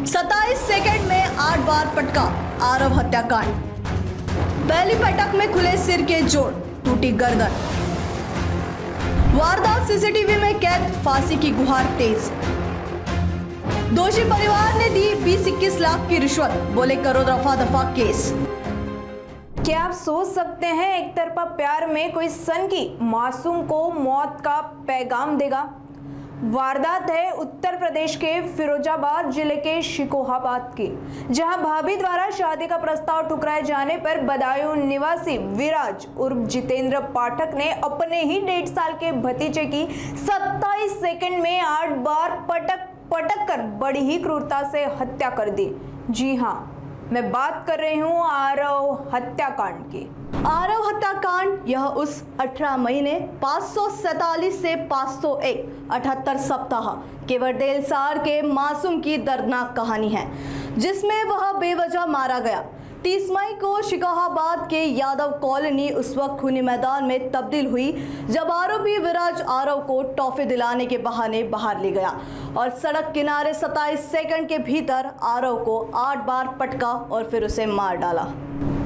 27 second में 8 बार पटका आरव हत्याकांड। पहली पटक में खुले सिर के जोड़, टूटी गर्दन। वारदात सीसीटीवी में कैद, फांसी की गुहार तेज। दोषी परिवार ने दी 20-21 लाख की रिश्वत, बोले करो रफा दफा केस। क्या आप सोच सकते हैं एक तरफा प्यार में कोई सनकी मासूम को मौत का पैगाम देगा। वारदात है उत्तर प्रदेश के फिरोजाबाद जिले के शिकोहाबाद की, जहां भाभी द्वारा शादी का प्रस्ताव ठुकराए जाने पर बदायूं निवासी विराज उर्फ जितेंद्र पाठक ने अपने ही 1.5 साल के भतीजे की 27 सेकंड में 8 बार पटक कर बड़ी ही क्रूरता से हत्या कर दी। जी हाँ, मैं बात कर रही हूँ आरव हत्याकांड की। आरव हत्याकांड यह उस 18 महीने 547 से 501 78 सप्ताह के वर्देलसार के मासूम की दर्दनाक कहानी है, जिसमें वह बेवजह मारा गया। 30 मई को शिकोहाबाद के यादव कॉलोनी उस वक्त खूनी मैदान में तब्दील हुई जब आरोपी विराज आरव को टॉफी दिलाने के बहाने बाहर ले गया और सड़क किनारे 27 सेकंड के भीतर आरव को 8 बार पटका और फिर उसे मार डाला।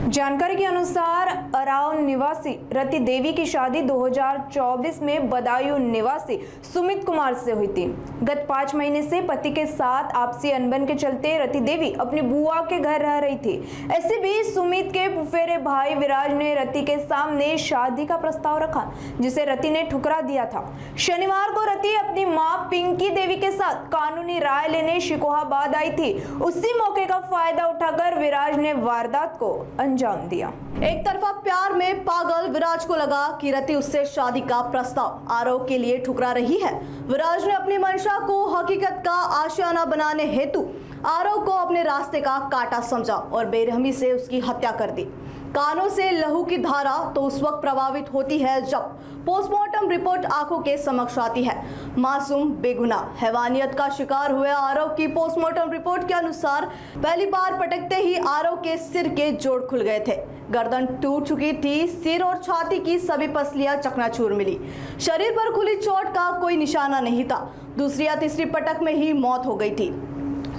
जानकारी के अनुसार अराव निवासी रति देवी की शादी 2024 में बदायूं निवासी सुमित कुमार से हुई थी। गत 5 महीने से पति के साथ आपसी अनबन के चलते रति देवी अपनी बुआ के घर रह रही थी। ऐसे भी सुमित के फुफेरे भाई विराज ने रति के सामने शादी का प्रस्ताव रखा, जिसे रति ने ठुकरा दिया था। शनिवार को रति अपनी मां पिंकी देवी के साथ कानूनी राय लेने शिकोहाबाद आई थी। उसी मौके का फायदा उठाकर विराज ने वारदात को अंजाम दिया। एक तरफा प्यार में पागल विराज को लगा कि रति उससे शादी का प्रस्ताव आरव के लिए ठुकरा रही है। विराज ने अपनी मंशा को हकीकत का आशियाना बनाने हेतु आरव को अपने रास्ते का कांटा समझा और बेरहमी से उसकी हत्या कर दी। कानों से लहू की धारा तो उस वक्त प्रभावित होती है जब पोस्टमार्टम रिपोर्ट आंखों के समक्ष आती है। मासूम बेगुनाह हैवानियत का शिकार हुए आरव की पोस्टमार्टम रिपोर्ट के अनुसार पहली बार पटकते ही आरव के सिर के जोड़ खुल गए थे, गर्दन टूट चुकी थी, सिर और छाती की सभी पसलियां चकनाचूर मिली। शरीर पर खुली चोट का कोई निशाना नहीं था। दूसरी या तीसरी पटक में ही मौत हो गई थी।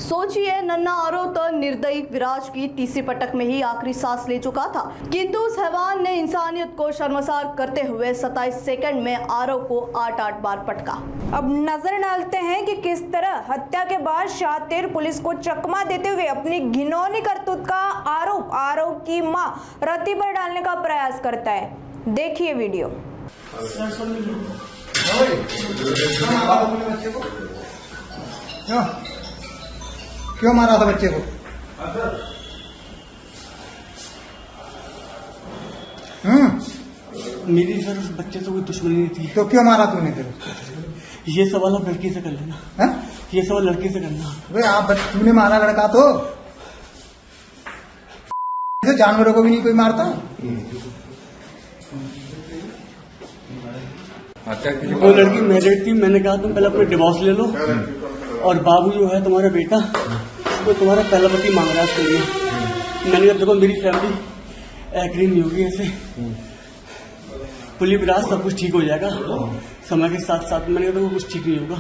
सोचिए, नन्ना आरव तो निर्दयी विराज की तीसरी पटक में ही आखिरी सांस ले चुका था, किंतु उस हैवान ने इंसानियत को शर्मसार करते हुए 27 सेकंड में आरव को 8 बार पटका। अब नजर डालते हैं कि किस तरह हत्या के बाद शातिर पुलिस को चकमा देते हुए अपनी घिनौनी करतूत का आरोप आरव की मां रति पर डालने का प्रयास करता है। देखिए वीडियो। क्यों मारा था बच्चे को? मेरी सर उस बच्चे से कोई दुश्मनी नहीं थी। तो क्यों मारा तूने फिर? ये सवाल आप लड़की से कर लेना। है? ये सवाल लड़की से करना। अबे आप तूने मारा लड़का तो जानवरों को भी नहीं कोई मारता। वो लड़की मैरिड थी। मैंने कहा तुम पहले अपने डिवोर्स ले लो और बाबू जो है तुम्हारा बेटा वो तुम्हारा पहला पति मांग रहा है उसके लिए। मैंने कहा देखो मेरी फैमिली एग्री नहीं होगी ऐसे। पुलिस विराज सब कुछ ठीक हो जाएगा समय के साथ साथ। मैंने कहा तो कुछ ठीक नहीं होगा।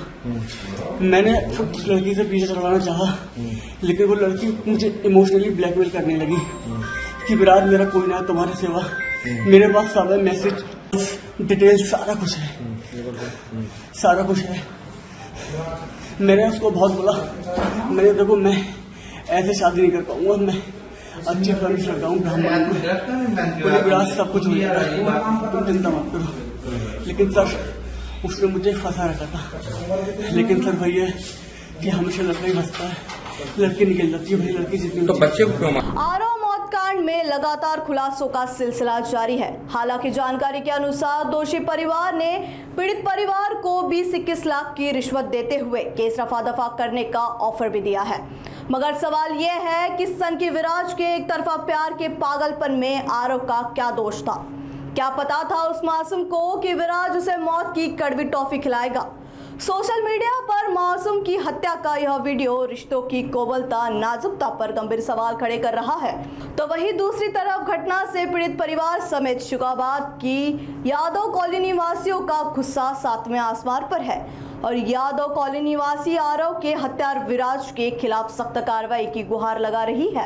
मैंने उस लड़की से पीछे छुड़वाना चाहा, लेकिन वो लड़की मुझे इमोशनली ब्लैकमेल करने लगी कि विराज मेरा कोई ना है तुम्हारे सिवा, मेरे पास सब है, मैसेज डिटेल सारा कुछ है। मैंने उसको बहुत बोला, मैंने देखो मैं ऐसे शादी नहीं कर पाऊंगा, मैं अच्छे फर्निश लगा हूँ ब्राह्मण विराज सब कुछ हो जाएगा, तुम चिंता मत करो। लेकिन सर उसने मुझे फंसा रखा था। लेकिन सर भाई है कि हमेशा लड़का ही फंसता है, लड़की निकल जाती है। भाई लड़की जितनी तो बच्चे को क्यों? आरव मौत कांड में लगातार खुलासों का सिलसिला जारी है। हालांकि जानकारी के अनुसार दोषी परिवार ने पीड़ित परिवार को 20-21 लाख की रिश्वत देते हुए केस रफा दफा करने का ऑफर भी दिया है। मगर सवाल यह है कि सनकी विराज के एक तरफा प्यार के पागलपन में आरव का क्या दोष था? क्या पता था उस मासूम को कि विराज उसे मौत की कड़वी टॉफी खिलाएगा? सोशल मीडिया पर मासूम की हत्या का यह वीडियो रिश्तों की कोमलता, नाजुकता पर गंभीर सवाल खड़े कर रहा है। तो वहीं दूसरी तरफ घटना से पीड़ित परिवार समेत शिकोहाबाद की यादव कॉलोनी वासियों का गुस्सा 7वें आसमान पर है। और यादव कॉलोनी निवासी आरव के हत्यार विराज के खिलाफ सख्त कार्रवाई की गुहार लगा रही है।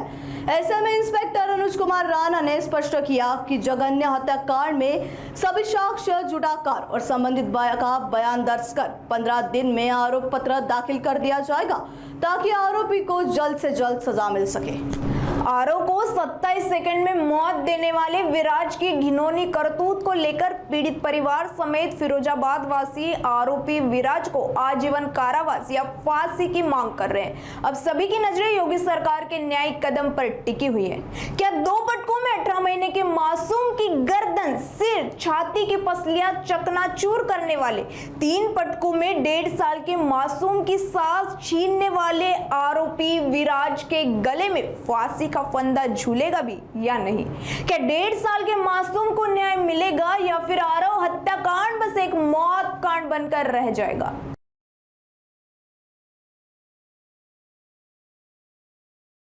ऐसे में इंस्पेक्टर अनुज कुमार राणा ने स्पष्ट किया कि जघन्य हत्याकांड में सभी साक्ष्य जुटाकर और संबंधित का बयान दर्ज कर 15 दिन में आरोप पत्र दाखिल कर दिया जाएगा ताकि आरोपी को जल्द से जल्द सजा मिल सके। आरव को 27 सेकंड में मौत देने वाले विराज की घिनौनी करतूत को लेकर पीड़ित परिवार समेत फिरोजाबाद वासी आरोपी विराज को आजीवन कारावास या फांसी की मांग कर रहे हैं। अब सभी की नजरें योगी सरकार के न्यायिक कदम पर टिकी हुई है। क्या 2 पटकों में 18 महीने के मासूम की गर्दन, सिर, छाती की पसलियां चकनाचूर करने वाले, 3 पटकों में 1.5 साल के मासूम की सांस छीनने वाले आरोपी विराज के गले में फांसी का फंदा झूलेगा भी या नहीं? क्या 1.5 साल के मासूम को न्याय मिलेगा या फिर आरव हत्याकांड बस एक मौत कांड बनकर रह जाएगा?